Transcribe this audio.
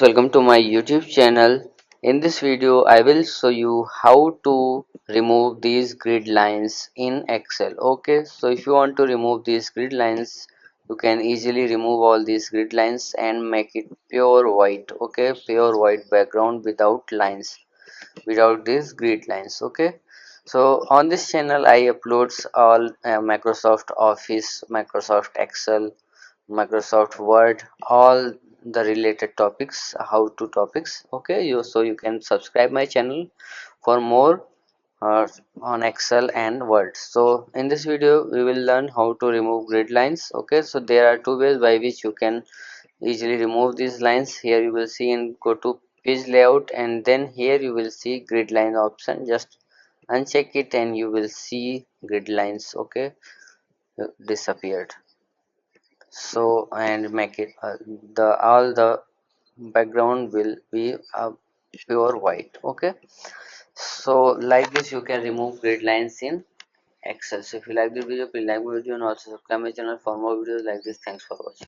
Welcome to my YouTube channel. In this video I will show you how to remove these grid lines in Excel. Okay, so if you want to remove these grid lines, you can easily remove all these grid lines and make it pure white. Okay, pure white background without lines, without these grid lines. Okay, so on this channel I uploads all Microsoft Office, Microsoft Excel, Microsoft Word, all the related topics, how to topics. Okay, you can subscribe my channel for more on Excel and Word. So in this video we will learn how to remove grid lines. Okay, so there are two ways by which you can easily remove these lines. Here you will see in go to page layout, and then here you will see grid line option. Just uncheck it and you will see grid lines. Okay, disappeared. So and make it the all the background will be pure white. Okay, so like this you can remove grid lines in Excel. So if you like this video, please like the video and also subscribe my channel for more videos like this. Thanks for watching.